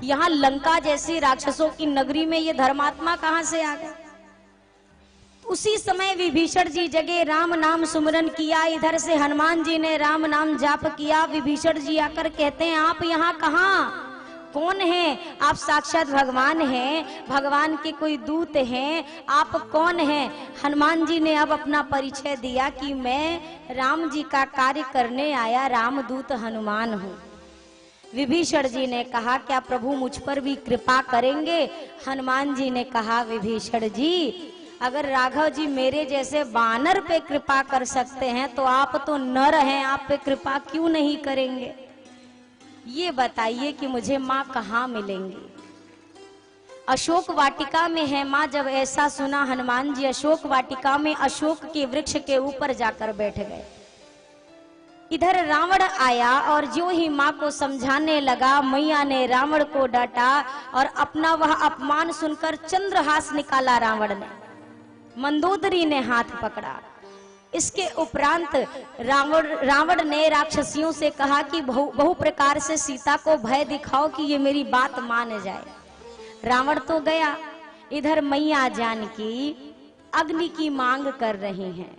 यहाँ लंका जैसी राक्षसों की नगरी में ये धर्मात्मा कहाँ से आ गए। उसी समय विभीषण जी जगे, राम नाम सुमरन किया। इधर से हनुमान जी ने राम नाम जाप किया। विभीषण जी आकर कहते हैं आप यहाँ कहाँ, कौन हैं आप? साक्षात भगवान हैं, भगवान के कोई दूत हैं, आप कौन हैं? हनुमान जी ने अब अपना परिचय दिया कि मैं राम जी का कार्य करने आया रामदूत हनुमान हूँ। विभीषण जी ने कहा क्या प्रभु मुझ पर भी कृपा करेंगे? हनुमान जी ने कहा विभीषण जी, अगर राघव जी मेरे जैसे बानर पे कृपा कर सकते हैं तो आप तो नर हैं, आप पे कृपा क्यों नहीं करेंगे? ये बताइए कि मुझे माँ कहाँ मिलेंगी? अशोक वाटिका में है माँ। जब ऐसा सुना हनुमान जी अशोक वाटिका में अशोक के वृक्ष के ऊपर जाकर बैठ गए। इधर रावण आया और जो ही माँ को समझाने लगा, मैया ने रावण को डांटा और अपना वह अपमान सुनकर चंद्रहास निकाला रावण ने। मंदोदरी ने हाथ पकड़ा। इसके उपरांत रावण ने राक्षसियों से कहा कि बहु प्रकार से सीता को भय दिखाओ कि ये मेरी बात मान जाए। रावण तो गया। इधर मैया जानकी अग्नि की मांग कर रही हैं।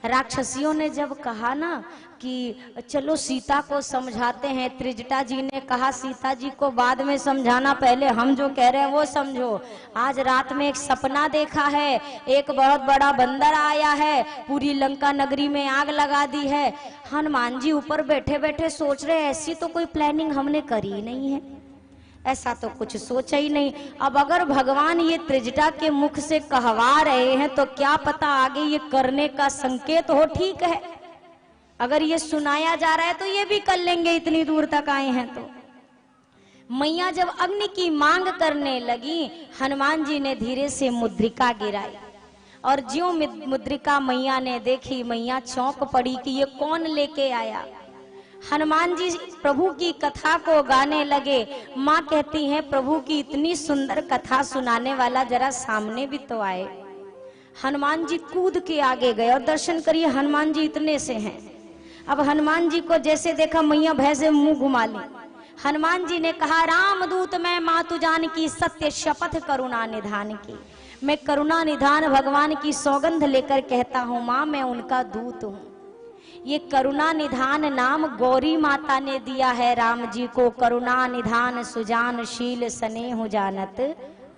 राक्षसियों ने जब कहा ना कि चलो सीता को समझाते हैं, त्रिजटा जी ने कहा सीता जी को बाद में समझाना, पहले हम जो कह रहे हैं वो समझो। आज रात में एक सपना देखा है, एक बहुत बड़ा बंदर आया है, पूरी लंका नगरी में आग लगा दी है। हनुमान जी ऊपर बैठे बैठे सोच रहे ऐसी तो कोई प्लानिंग हमने करी ही नहीं है, ऐसा तो कुछ सोचा ही नहीं। अब अगर भगवान ये त्रिजटा के मुख से कहवा रहे हैं तो क्या पता आगे ये करने का संकेत हो। ठीक है, अगर ये सुनाया जा रहा है तो ये भी कर लेंगे, इतनी दूर तक आए हैं तो। मैया जब अग्नि की मांग करने लगी, हनुमान जी ने धीरे से मुद्रिका गिराई और ज्यों मुद्रिका मैया ने देखी, मैया चौंक पड़ी कि ये कौन लेके आया। हनुमान जी प्रभु की कथा को गाने लगे। माँ कहती हैं प्रभु की इतनी सुंदर कथा सुनाने वाला जरा सामने भी तो आए। हनुमान जी कूद के आगे गए और दर्शन करिए हनुमान जी इतने से हैं। अब हनुमान जी को जैसे देखा मैया भय से मुंह घुमा ली। हनुमान जी ने कहा रामदूत मैं मातु जान की, सत्य शपथ करुणा निधान की। मैं करुणा निधान भगवान की सौगंध लेकर कहता हूँ माँ मैं उनका दूत हूँ। ये करुणा निधान नाम गौरी माता ने दिया है राम जी को। करुणा निधान सुजान शील स्नेह जानत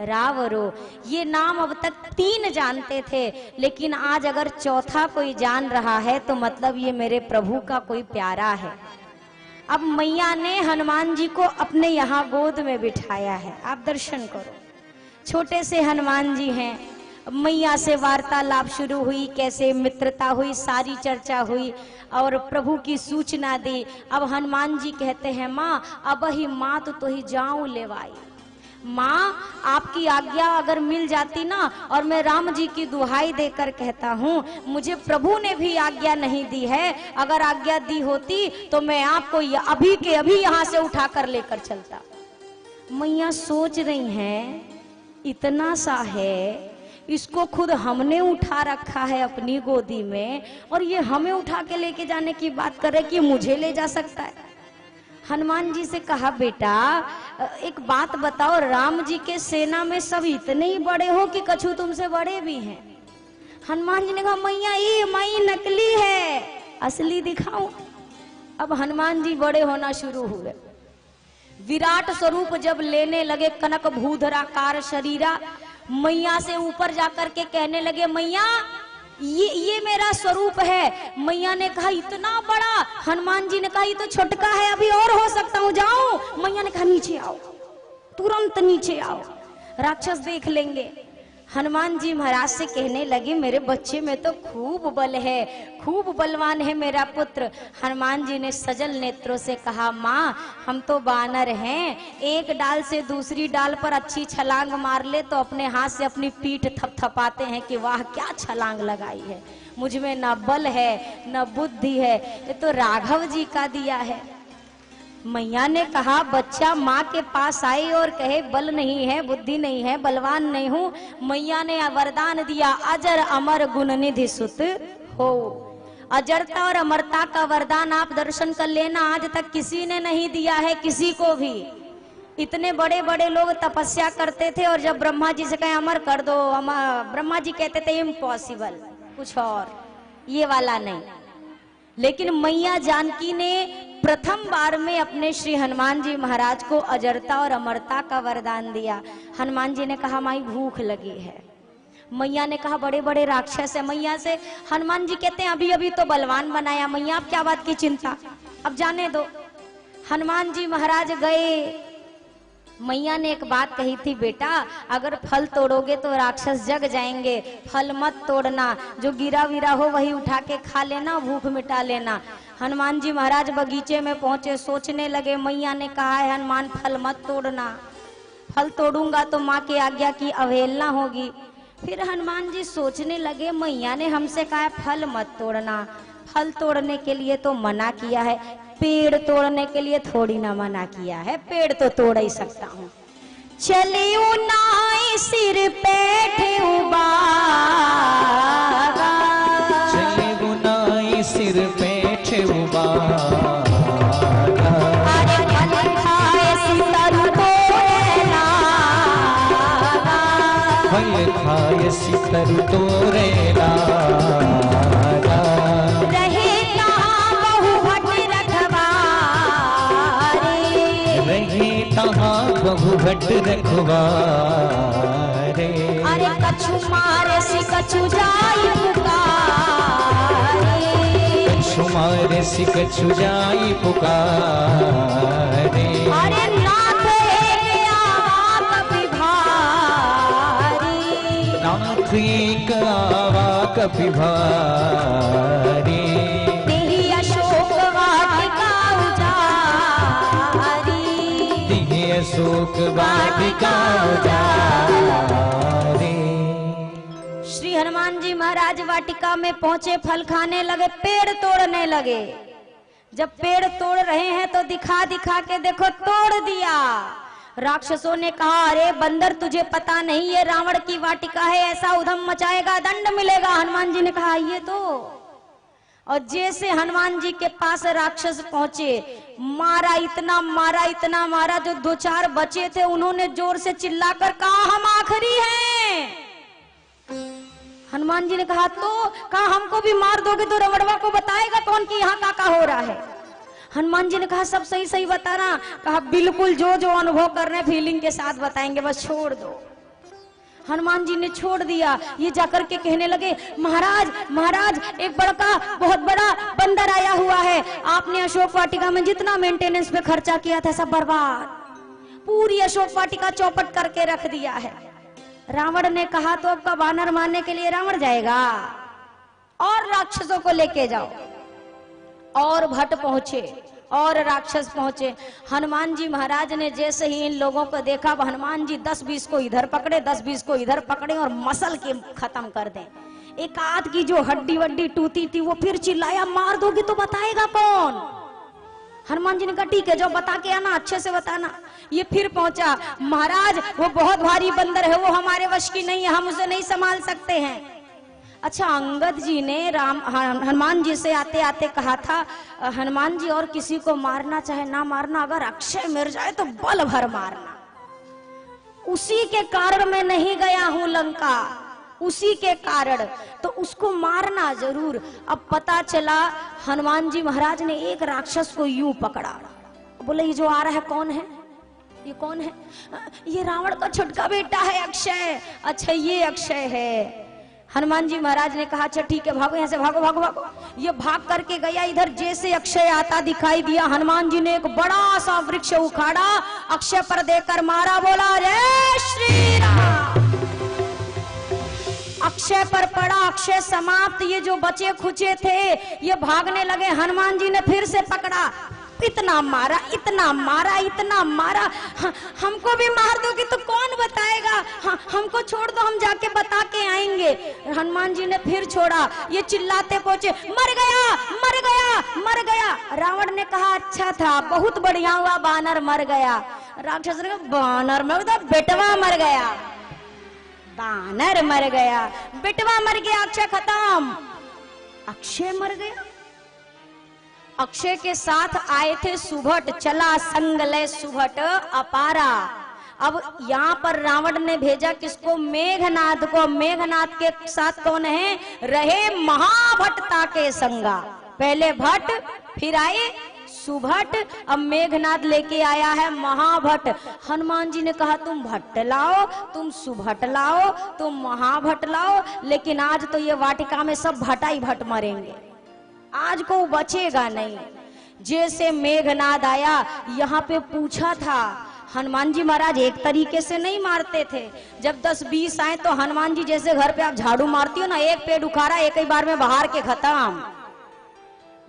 रावरो। ये नाम अब तक 3 जानते थे, लेकिन आज अगर चौथा कोई जान रहा है तो मतलब ये मेरे प्रभु का कोई प्यारा है। अब मैया ने हनुमान जी को अपने यहाँ गोद में बिठाया है। आप दर्शन करो, छोटे से हनुमान जी हैं। मैया से वार्तालाप शुरू हुई, कैसे मित्रता हुई, सारी चर्चा हुई और प्रभु की सूचना दी। अब हनुमान जी कहते हैं माँ अब ही मात तो ही जाऊं लेवाई। माँ आपकी आज्ञा अगर मिल जाती ना, और मैं राम जी की दुहाई देकर कहता हूँ मुझे प्रभु ने भी आज्ञा नहीं दी है, अगर आज्ञा दी होती तो मैं आपको अभी के अभी यहाँ से उठाकर लेकर चलता। मैया सोच रही हैं इतना सा है, इसको खुद हमने उठा रखा है अपनी गोदी में और ये हमें उठा के लेके जाने की बात कर रहे कि मुझे ले जा सकता है। हनुमान जी से कहा बेटा एक बात बताओ, राम जी के सेना में सब इतने ही बड़े हो कि कछु तुमसे बड़े भी हैं? हनुमान जी ने कहा मैया ये माई नकली है, असली दिखाऊं। अब हनुमान जी बड़े होना शुरू हुए, विराट स्वरूप जब लेने लगे, कनक भूधराकार शरीरा। मैया से ऊपर जाकर के कहने लगे मैया ये मेरा स्वरूप है। मैया ने कहा इतना बड़ा? हनुमान जी ने कहा ये तो छोटका है, अभी और हो सकता हूँ, जाऊं? मैया ने कहा नीचे आओ, तुरंत नीचे आओ, राक्षस देख लेंगे। हनुमान जी महाराज से कहने लगे मेरे बच्चे में तो खूब बल है, खूब बलवान है मेरा पुत्र। हनुमान जी ने सजल नेत्रों से कहा माँ हम तो बानर हैं, एक डाल से दूसरी डाल पर अच्छी छलांग मार ले तो अपने हाथ से अपनी पीठ थपथपाते हैं कि वाह क्या छलांग लगाई है। मुझ में न बल है न बुद्धि है, ये तो राघव जी का दिया है। मैया ने कहा बच्चा माँ के पास आई और कहे बल नहीं है बुद्धि नहीं है बलवान नहीं हूँ। मैया ने वरदान दिया अजर अमर गुण निधि सुत हो। अजरता और अमरता का वरदान आप दर्शन कर लेना, आज तक किसी ने नहीं दिया है किसी को भी। इतने बड़े बड़े लोग तपस्या करते थे और जब ब्रह्मा जी से कहे अमर कर दो, ब्रह्मा जी कहते थे इम्पॉसिबल, कुछ और, ये वाला नहीं। लेकिन मैया जानकी ने प्रथम बार में अपने श्री हनुमान जी महाराज को अजरता और अमरता का वरदान दिया। हनुमान जी ने कहा माई भूख लगी है। मैया ने कहा बड़े बड़े राक्षस है। मैया से हनुमान जी कहते हैं अभी अभी तो बलवान बनाया, मैया आप क्या बात की चिंता, अब जाने दो। हनुमान जी महाराज गए। मैया ने एक बात कही थी, बेटा अगर फल तोड़ोगे तो राक्षस जग जाएंगे, फल मत तोड़ना, जो गिरा विरा हो वही उठा के खा लेना, भूख मिटा लेना। हनुमान जी महाराज बगीचे में पहुंचे, सोचने लगे मैया ने कहा है हनुमान फल मत तोड़ना, फल तोड़ूंगा तो माँ की आज्ञा की अवहेलना होगी। फिर हनुमान जी सोचने लगे मैया ने हमसे कहा है फल मत तोड़ना, फल तोड़ने के लिए तो मना किया है, पेड़ तोड़ने के लिए थोड़ी ना मना किया है, पेड़ तो तोड़ ही सकता हूँ। चलियो नाई सिर बैठे उबागा, चलियो नाई सिर बैठे उबागा, अरे फल खाए सीतरु तोड़े लागा, फल खाए सीतरु तोड़े लागा, रहे कहाँ बहुभट रखवारे, रहे तहाँ बहुभट रखवारे, अरे कछु मारे सी कछु जाई पुकारे, कछु मारे सी कछु जाई पुकारे, अरे नाथ एक आवा कपि भारी, नाथ एक आवा कपि भारी, तेहि अशोक वाटिका उजारी, तिहि अशोक वाटिका उजारी। श्री हनुमान जी महाराज वाटिका में पहुंचे, फल खाने लगे, पेड़ तोड़ने लगे। जब पेड़ तोड़ रहे हैं तो दिखा दिखा के देखो तोड़ दिया। राक्षसों ने कहा अरे बंदर तुझे पता नहीं ये रावण की वाटिका है, ऐसा उधम मचाएगा दंड मिलेगा। हनुमान जी ने कहा ये तो, और जैसे हनुमान जी के पास राक्षस पहुंचे, मारा इतना मारा, जो दो चार बचे थे उन्होंने जोर से चिल्लाकर कहा हम आखिरी हैं। हनुमान जी ने कहा तो, कहा हमको भी मार दोगे तो रमणवा को बताएगा कौन कि यहाँ का हो रहा है। हनुमान जी ने कहा सब सही सही बताना। कहा बिल्कुल जो जो अनुभव कर रहे हैं फीलिंग के साथ बताएंगे, बस छोड़ दो। हनुमान जी ने छोड़ दिया। ये जाकर के कहने लगे महाराज महाराज एक बड़का बहुत बड़ा बंदर आया हुआ है, आपने अशोक वाटिका में जितना मेंटेनेंस पे खर्चा किया था सब बर्बाद, पूरी अशोक वाटिका चौपट करके रख दिया है। रावण ने कहा तो अब का वानर मारने के लिए रावण जाएगा, और राक्षसों को लेके जाओ। और भट्ट पहुंचे और राक्षस पहुंचे। हनुमान जी महाराज ने जैसे ही इन लोगों को देखा, हनुमान जी 10-20 को इधर पकड़े, 10-20 को इधर पकड़े और मसल के खत्म कर दें। एक आध की जो हड्डी वड्डी टूटी थी वो फिर चिल्लाया मार दोगी तो बताएगा कौन। हनुमान जी ने कहा ठीक है जो बता के आना, अच्छे से बताना। ये फिर पहुंचा, महाराज वो बहुत भारी बंदर है, वो हमारे वश की नहीं है, हम उसे नहीं संभाल सकते हैं। अच्छा, अंगद जी ने हनुमान जी से आते आते कहा था हनुमान जी और किसी को मारना चाहे ना मारना, अगर अक्षय मिल जाए तो बल भर मारना। उसी के कारण मैं नहीं गया हूं लंका, उसी के कारण, तो उसको मारना जरूर। अब पता चला हनुमान जी महाराज ने एक राक्षस को यूं पकड़ा, बोले ये जो आ रहा है कौन है, ये कौन है? ये रावण का छोटका बेटा है अक्षय। अच्छा ये अक्षय है। हनुमान जी महाराज ने कहा अच्छा ठीक है भागो यहाँ से, भागो भागो भागो। ये भाग करके गया इधर, जैसे अक्षय आता दिखाई दिया, हनुमान जी ने एक बड़ा सा वृक्ष उखाड़ा, अक्षय पर देकर मारा, बोला जय श्री राम। अक्षय पर पड़ा, अक्षय समाप्त। ये जो बचे खुचे थे ये भागने लगे। हनुमान जी ने फिर से पकड़ा, इतना मारा इतना मारा इतना मारा, हमको भी मार दोगे तो कौन बताएगा, हमको छोड़ दो हम जाके बता के आएंगे। हनुमान जी ने फिर छोड़ा, ये चिल्लाते पहुंचे मर गया मर गया मर गया। रावण ने कहा अच्छा था, बहुत बढ़िया हुआ बानर मर गया। राक्षस ने कहा बानर मर गया, बेटवा मर गया। बानर मर गया, बेटवा मर गया, अक्षय खत्म। अक्षय मर गया। अक्षय के साथ आए थे सुभट, चला संग लय सुभट अपारा। अब यहाँ पर रावण ने भेजा किसको? मेघनाद को। मेघनाद के साथ कौन है? रहे महाभट्टा के संगा। पहले भट्ट, फिर आए सुभट, अब मेघनाद लेके आया है महाभट्ट। हनुमान जी ने कहा तुम भट्ट लाओ, तुम सुभट लाओ, तुम महाभट्ट लाओ, लेकिन आज तो ये वाटिका में सब भट्टा ही भट्ट मरेंगे, आज को बचेगा नहीं। जैसे मेघनाद आया, यहाँ पे पूछा था, हनुमान जी महाराज एक तरीके से नहीं मारते थे। जब 10-20 आए तो हनुमान जी जैसे घर पे आप झाड़ू मारती हो ना, एक पेड़ उखाड़ा एक ही बार में बाहर के खत्म।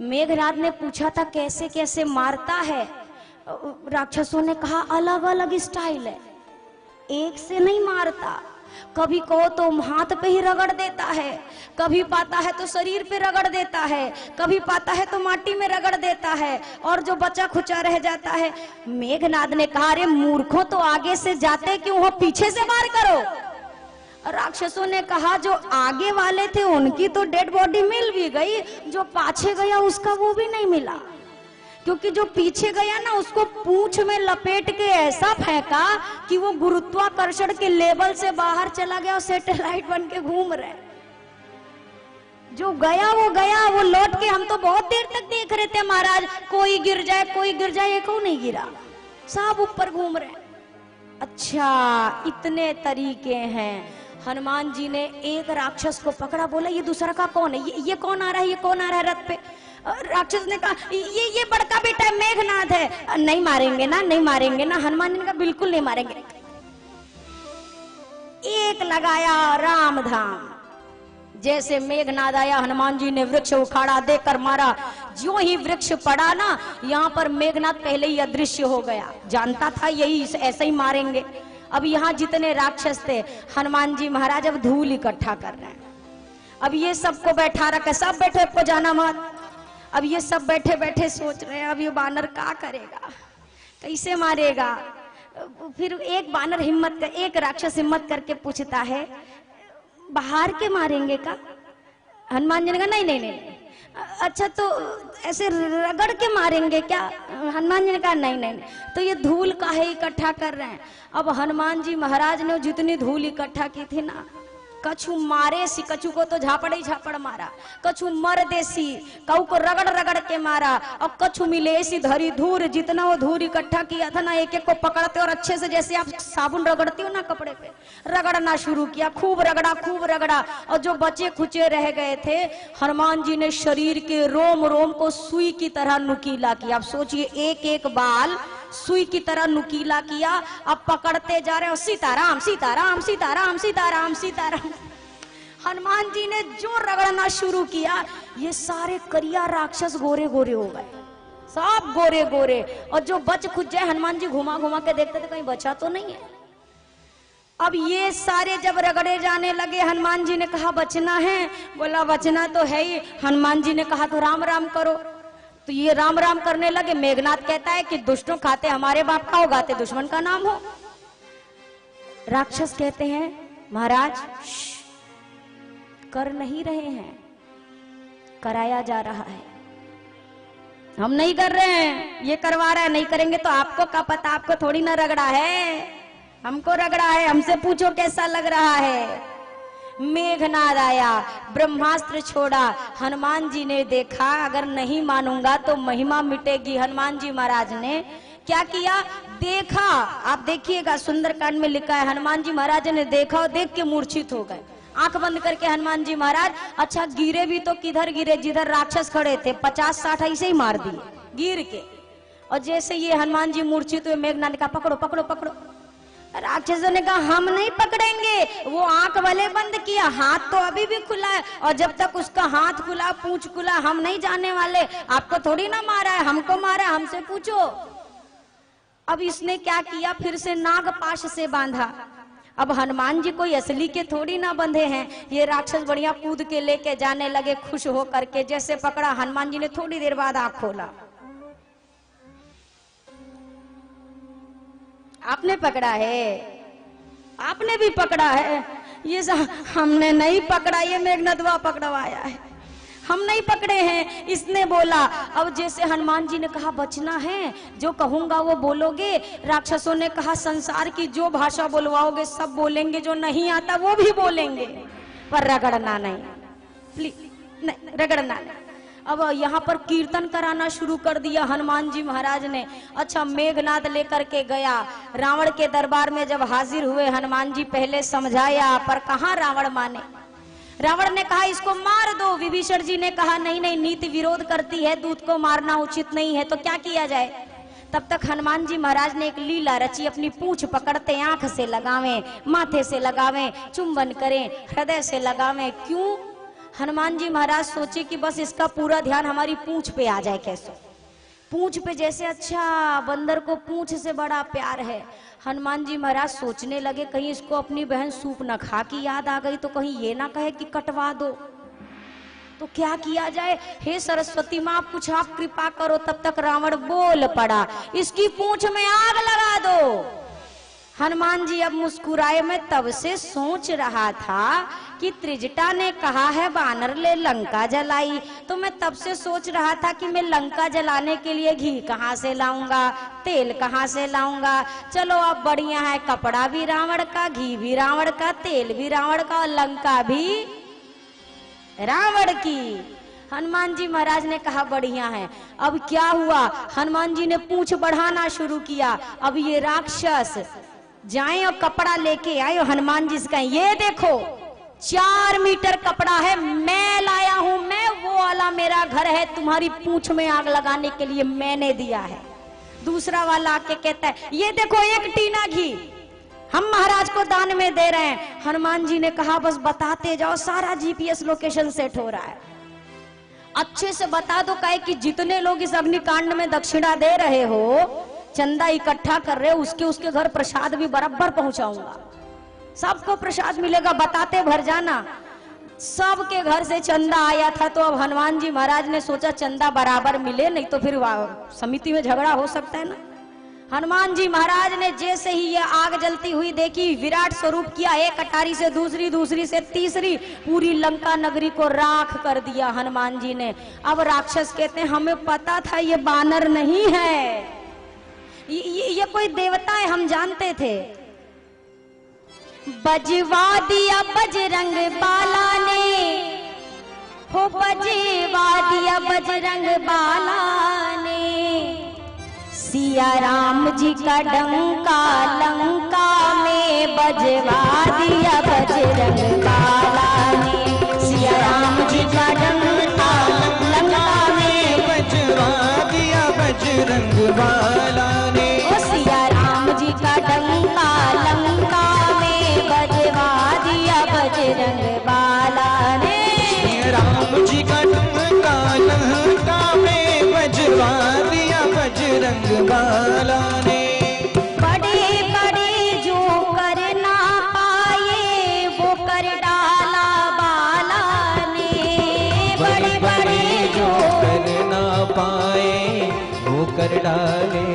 मेघनाद ने पूछा था कैसे कैसे मारता है? राक्षसों ने कहा अलग अलग स्टाइल है, एक से नहीं मारता। कभी कहो तो हाथ पे ही रगड़ देता है, कभी पाता है तो शरीर पे रगड़ देता है, कभी पाता है तो माटी में रगड़ देता है, और जो बचा खुचा रह जाता है। मेघनाद ने कहा अरे मूर्खों, तो आगे से जाते क्यों हो, पीछे से मार करो। राक्षसों ने कहा जो आगे वाले थे उनकी तो डेड बॉडी मिल भी गई, जो पाछे गया उसका वो भी नहीं मिला, क्योंकि जो पीछे गया ना उसको पूंछ में लपेट के ऐसा फेंका कि वो गुरुत्वाकर्षण के लेवल से बाहर चला गया और सैटेलाइट बन के घूम रहे। जो गया, वो लौट के, हम तो बहुत देर तक देख रहे थे महाराज, कोई गिर जाए कोई गिर जाए, एक नहीं गिरा, सब ऊपर घूम रहे। अच्छा, इतने तरीके हैं। हनुमान जी ने एक राक्षस को पकड़ा, बोला ये दूसरा का कौन है, ये कौन आ रहा है, ये कौन आ रहा है रथ पे? राक्षस ने कहा ये बड़का बेटा है, मेघनाद है। नहीं मारेंगे ना, नहीं मारेंगे ना। हनुमान जी ने कहा बिल्कुल नहीं मारेंगे। एक लगाया राम धाम। जैसे मेघनाद आया, हनुमान जी ने वृक्ष उखाड़ा, देकर मारा। जो ही वृक्ष पड़ा ना, यहाँ पर मेघनाद पहले ही अदृश्य हो गया। जानता था यही ऐसे ही मारेंगे। अब यहाँ जितने राक्षस थे, हनुमान जी महाराज अब धूल इकट्ठा कर रहे हैं। अब ये सबको बैठा रखा, सब बैठे, को जाना मत। अब ये सब बैठे बैठे सोच रहे हैं अब ये बानर क्या करेगा, कैसे मारेगा। फिर एक बानर एक राक्षस हिम्मत करके पूछता है बाहर के मारेंगे का? हनुमान जी ने कहा नहीं नहीं नहीं। अच्छा तो ऐसे रगड़ के मारेंगे क्या? हनुमान जी ने कहा नहीं नहीं नहीं। तो ये धूल काहे इकट्ठा कर रहे हैं? अब हनुमान जी महाराज ने जितनी धूल इकट्ठा की थी ना, कछु मारे सी, कछु को तो झापड़ ही झापड़ मारा, कछु मर देसी, कऊ को रगड़ रगड़ के मारा, और कछु मिले ऐसी धरी धूर। जितना वो धूर इकट्ठा किया था ना, एक एक को पकड़ते और अच्छे से जैसे आप साबुन रगड़ती हो ना कपड़े पे, रगड़ना शुरू किया। खूब रगड़ा, और जो बचे खुचे रह गए थे, हनुमान जी ने शरीर के रोम रोम को सुई की तरह नुकीला किया। आप सोचिए, एक एक बाल सुई की तरह नुकीला किया। अब पकड़ते जा रहे हो, सीताराम सीताराम सीताराम सीताराम सीताराम। हनुमान जी ने जो रगड़ना शुरू किया, ये सारे करिया राक्षस गोरे गोरे हो गए, सब गोरे गोरे। और जो बच खुच जाए, हनुमान जी घुमा घुमा के देखते थे कहीं बचा तो नहीं है। अब ये सारे जब रगड़े जाने लगे, हनुमान जी ने कहा बचना है। बोला बचना तो है ही। हनुमान जी ने कहा तो राम राम करो। तो ये राम राम करने लगे। मेघनाद कहता है कि दुष्टों खाते हमारे बाप का हो, गाते दुश्मन का नाम हो। राक्षस कहते हैं महाराज कर नहीं रहे हैं, कराया जा रहा है। हम नहीं कर रहे हैं, ये करवा रहा है। नहीं करेंगे तो आपको क्या पता, आपको थोड़ी ना रगड़ा है, हमको रगड़ा है। हमसे पूछो कैसा लग रहा है। मेघनाद आया, ब्रह्मास्त्र छोड़ा। हनुमान जी ने देखा अगर नहीं मानूंगा तो महिमा मिटेगी। हनुमान जी महाराज ने क्या किया? देखा। आप देखिएगा, सुंदरकांड में लिखा है, हनुमान जी महाराज ने देखा और देख के मूर्छित हो गए। आंख बंद करके हनुमान जी महाराज, अच्छा गिरे भी तो किधर गिरे? जिधर राक्षस खड़े थे 50-60 ऐसे ही मार दिए गिर के। और जैसे ये हनुमान जी मूर्छित हुए, मेघनाद ने कहा पकड़ो पकड़ो पकड़ो। राक्षसों ने कहा हम नहीं पकड़ेंगे। वो आंख वाले बंद किया, हाथ तो अभी भी खुला है, और जब तक उसका हाथ खुला, पूंछ खुला, हम नहीं जाने वाले। आपको थोड़ी ना मारा है, हमको मारा है, हमसे पूछो। अब इसने क्या किया? फिर से नागपाश से बांधा। अब हनुमान जी कोई असली के थोड़ी ना बंधे हैं। ये राक्षस बढ़िया कूद के लेके जाने लगे खुश हो करके। जैसे पकड़ा, हनुमान जी ने थोड़ी देर बाद आंख खोला। आपने पकड़ा है, आपने भी पकड़ा है, ये हमने नहीं पकड़ा, ये मेघनादवा पकड़वाया है। हम नहीं पकड़े हैं, इसने बोला। अब जैसे हनुमान जी ने कहा बचना है, जो कहूंगा वो बोलोगे। राक्षसों ने कहा संसार की जो भाषा बोलवाओगे सब बोलेंगे, जो नहीं आता वो भी बोलेंगे, पर रगड़ना नहीं, प्लीज नहीं, रगड़ना नहीं। अब यहाँ पर कीर्तन कराना शुरू कर दिया हनुमान जी महाराज ने। अच्छा, मेघनाद लेकर के गया रावण के दरबार में। जब हाजिर हुए हनुमान जी, पहले समझाया पर कहाँ रावण माने। रावण ने कहा इसको मार दो। विभीषण जी ने कहा नहीं नहीं, नीति विरोध करती है, दूत को मारना उचित नहीं है, तो क्या किया जाए। तब तक हनुमान जी महाराज ने एक लीला रची। अपनी पूंछ पकड़ते आंख से लगावें, माथे से लगावें, चुंबन करें, हृदय से लगावें। क्यों? हनुमान जी महाराज सोचे कि बस इसका पूरा ध्यान हमारी पूंछ पे आ जाए। कैसे? पूंछ पे जैसे, अच्छा बंदर को पूंछ से बड़ा प्यार है। हनुमान जी महाराज सोचने लगे कहीं इसको अपनी बहन सूप न खा की याद आ गई, तो कहीं ये ना कहे कि कटवा दो, तो क्या किया जाए। हे सरस्वती माँ, कुछ आप कृपा करो। तब तक रावण बोल पड़ा, इसकी पूंछ में आग लगा दो। हनुमान जी अब मुस्कुराए। मैं तब से सोच रहा था कि त्रिजटा ने कहा है बानर ले लंका जलाई, तो मैं तब से सोच रहा था कि मैं लंका जलाने के लिए घी कहाँ से लाऊंगा, तेल कहाँ से लाऊंगा। चलो अब बढ़िया है, कपड़ा भी रावण का, घी भी रावण का, तेल भी रावण का, और लंका भी रावण की। हनुमान जी महाराज ने कहा बढ़िया है। अब क्या हुआ, हनुमान जी ने पूंछ बढ़ाना शुरू किया। अब ये राक्षस जाए और कपड़ा लेके आए और हनुमान जी से कहें ये देखो 4 मीटर कपड़ा है, मैं लाया हूं, मैं, वो वाला मेरा घर है, तुम्हारी पूंछ में आग लगाने के लिए मैंने दिया है। दूसरा वाला आके कहता है ये देखो 1 टीना घी, हम महाराज को दान में दे रहे हैं। हनुमान जी ने कहा बस बताते जाओ, सारा जीपीएस लोकेशन सेट हो रहा है, अच्छे से बता दो। कहे कि जितने लोग इस अग्निकांड में दक्षिणा दे रहे हो, चंदा इकट्ठा कर रहे हो, उसके घर प्रसाद भी बराबर पहुंचाऊंगा, सबको प्रसाद मिलेगा, बताते भर जाना। सबके घर से चंदा आया था। तो अब हनुमान जी महाराज ने सोचा चंदा बराबर मिले, नहीं तो फिर समिति में झगड़ा हो सकता है ना। हनुमान जी महाराज ने जैसे ही ये आग जलती हुई देखी, विराट स्वरूप किया, एक अटारी से दूसरी, दूसरी से तीसरी, पूरी लंका नगरी को राख कर दिया हनुमान जी ने। अब राक्षस कहते हैं हमें पता था ये बानर नहीं है, ये कोई देवता है, हम जानते थे। बजवा दिया बजरंग बाला ने, हो बजवा दिया बजरंग बाला ने, सिया राम जी का डंका लंका में बजवा दिया बजरंग बाला ने, सिया राम जी का डंका लंका में बजवा दिया बजरंग बाला ने, सिया राम जी का डंका लंका में बजवा दिया बजरंग बाला ने, राम जी का डंका लंका में बजवा दिया बजरंग बाला ने। बड़े बड़े जो कर ना पाए वो कर डाला बाला ने, बड़े बड़े जो कर ना पाए वो कर डाले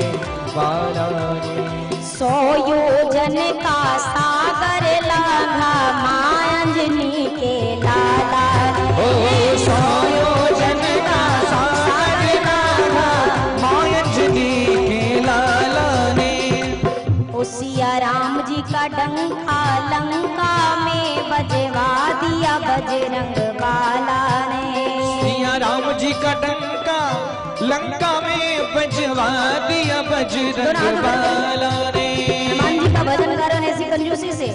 बाला ने। 100 योजन का सागर लाघा माँ अंजनी के लाला ने, 100 योजन का सागर लाघा माँ अंजनी के लाला ने। सिया राम जी का डंका लंका में बजवा दिया बजरंग बाला ने, सिया राम जी का डंका लंका में बजवा दिया बजरंग बाला ने। हनुमान जी का भजन करो ऐसी कंजूसी से।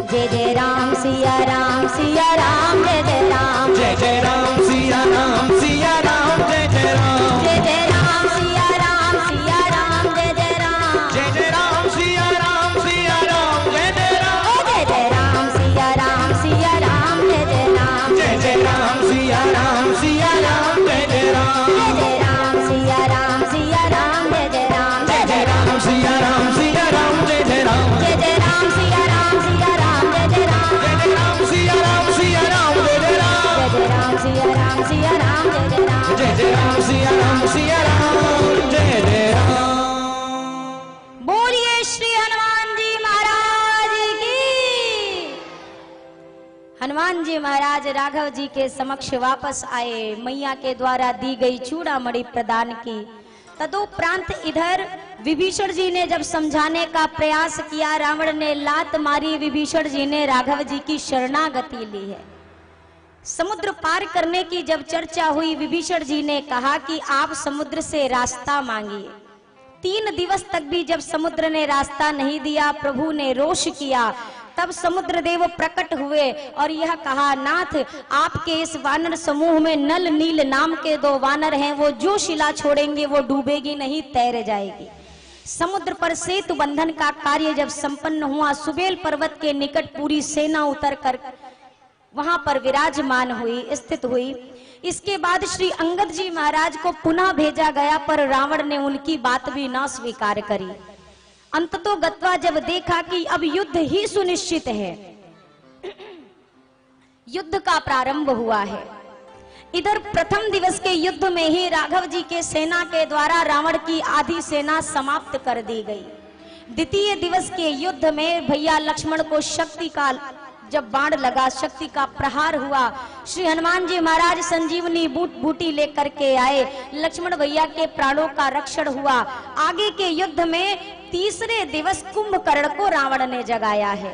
जय जय राम सिया राम सिया राम, जय जय राम, जय जय राम सिया राम सिया राम, जय जय राम, जय जय राम सिया राम सिया राम, जय जय राम, जय जय राम सिया राम सिया राम, जय जय राम, जय जय राम सिया राम सिया राम, जय जय राम, जय जय राम सिया राम सिया राम, जय जय राम, जय जय राम सिया राम सिया राम, जय जय राम, जय जय राम सिया राम सिया राम, जय जय राम, जय जय राम सिया राम सिया राम, जय जय राम, जय जय राम सिया राम सिया राम, जय जय राम, जय जय राम सिया राम सिया राम, जय जय राम, जय जय राम सिया राम सिया राम, जय जय राम। बोलिए श्री हनुमान जी महाराज की। हनुमान जी महाराज राघव जी के समक्ष वापस आए, मैया के द्वारा दी गई चूड़ामणि प्रदान की। तदुपरांत इधर विभीषण जी ने जब समझाने का प्रयास किया, रावण ने लात मारी, विभीषण जी ने राघव जी की शरणागति ली है। समुद्र पार करने की जब चर्चा हुई, विभीषण जी ने कहा कि आप समुद्र से रास्ता मांगिए। 3 दिवस तक भी जब समुद्र ने रास्ता नहीं दिया, प्रभु ने रोष किया। तब समुद्र देव प्रकट हुए और यह कहा, नाथ आपके इस वानर समूह में नल नील नाम के 2 वानर हैं, वो जो शिला छोड़ेंगे वो डूबेगी नहीं, तैर जाएगी। समुद्र पर सेतु बंधन का कार्य जब संपन्न हुआ, सुबेल पर्वत के निकट पूरी सेना उतर कर वहां पर विराजमान हुई, स्थित हुई। इसके बाद श्री अंगद जी महाराज को पुनः भेजा गया, पर रावण ने उनकी बात भी न स्वीकार करी। अंततो गत्वा जब देखा कि अब युद्ध ही सुनिश्चित है, युद्ध का प्रारंभ हुआ है। इधर प्रथम दिवस के युद्ध में ही राघव जी के सेना के द्वारा रावण की आधी सेना समाप्त कर दी गई। द्वितीय दिवस के युद्ध में भैया लक्ष्मण को शक्ति का जब बाण लगा, शक्ति का प्रहार हुआ, श्री हनुमान जी महाराज संजीवनी बूटी लेकर के आए, लक्ष्मण भैया के प्राणों का रक्षण हुआ। आगे के युद्ध में तीसरे दिवस कुंभकर्ण को रावण ने जगाया है।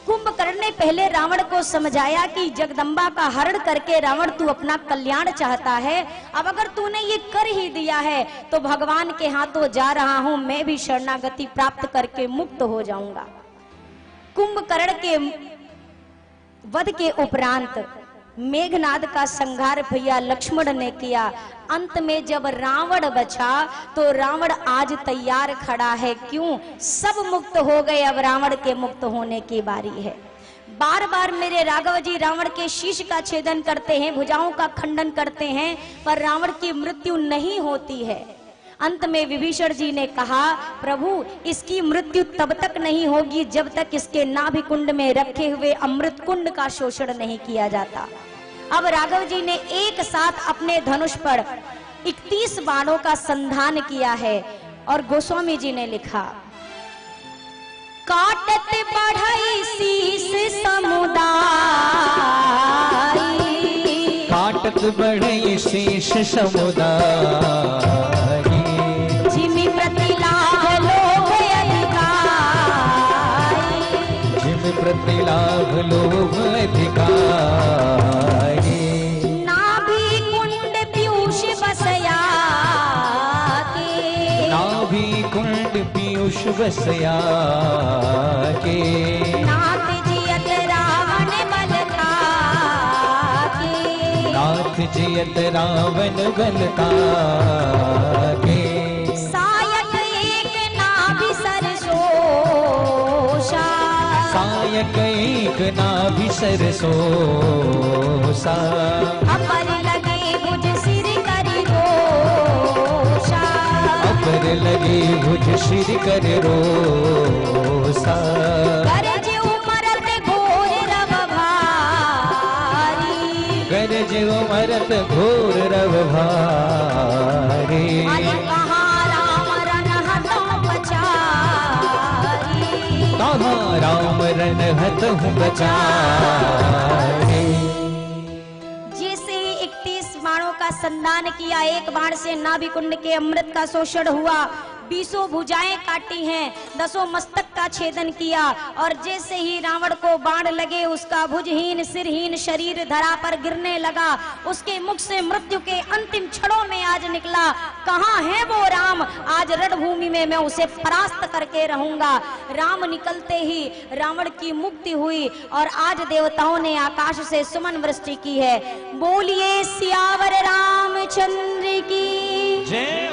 कुंभकर्ण ने पहले रावण को समझाया कि जगदम्बा का हरण करके रावण तू अपना कल्याण चाहता है, अब अगर तूने ये कर ही दिया है तो भगवान के हाथों जा रहा हूं, मैं भी शरणागति प्राप्त करके मुक्त हो जाऊंगा। कुंभकर्ण के वध के उपरांत मेघनाद का संहार भैया लक्ष्मण ने किया। अंत में जब रावण बचा तो रावण आज तैयार खड़ा है। क्यों? सब मुक्त हो गए, अब रावण के मुक्त होने की बारी है। बार बार मेरे राघव जी रावण के शीश का छेदन करते हैं, भुजाओं का खंडन करते हैं, पर रावण की मृत्यु नहीं होती है। अंत में विभीषण जी ने कहा, प्रभु इसकी मृत्यु तब तक नहीं होगी जब तक इसके नाभि कुंड में रखे हुए अमृत कुंड का शोषण नहीं किया जाता। अब राघव जी ने एक साथ अपने धनुष पर 31 बाणों का संधान किया है और गोस्वामी जी ने लिखा, काटत बढ़ई शीस समुदाय, काटत बढ़ई शीश समुदाय, जिमि प्रति लाभ लोभ अधिकारी, जिमि प्रति लाभ लोभ अधिकारी, नाभि कुंड पीयूष बसया के, नाभि कुंड पीयूष बसया के, नाथ जियत रावण बल खाके, नाथ जियत रावण बल के, सायक एक नाभि सरसोषा, सायक एक नाभि सरसोषा, अपर लगे भुज सिर करि रोषा, अपर लगे भुज सिर कर रोषा, गरज उमरत घोर रव भारी, गरज उमरत घोर रव भारी, अरे कहाँ राम रनहतों पचारी, कहाँ राम रनहतों पचारी। जैसे 31 बाणों का संधान किया, एक बाण से नाभि कुंड के अमृत का शोषण हुआ, 20 भुजाएं काटी हैं, 10 मस्तक का छेदन किया, और जैसे ही रावण को बाण लगे उसका भुजहीन सिरहीन शरीर धरा पर गिरने लगा। उसके मुख से मृत्यु के अंतिम क्षणों में आज निकला, कहाँ है वो राम, आज रणभूमि में मैं उसे परास्त करके रहूंगा। राम निकलते ही रावण की मुक्ति हुई और आज देवताओं ने आकाश से सुमन वृष्टि की है। बोलिए सियावर रामचंद्र की जय।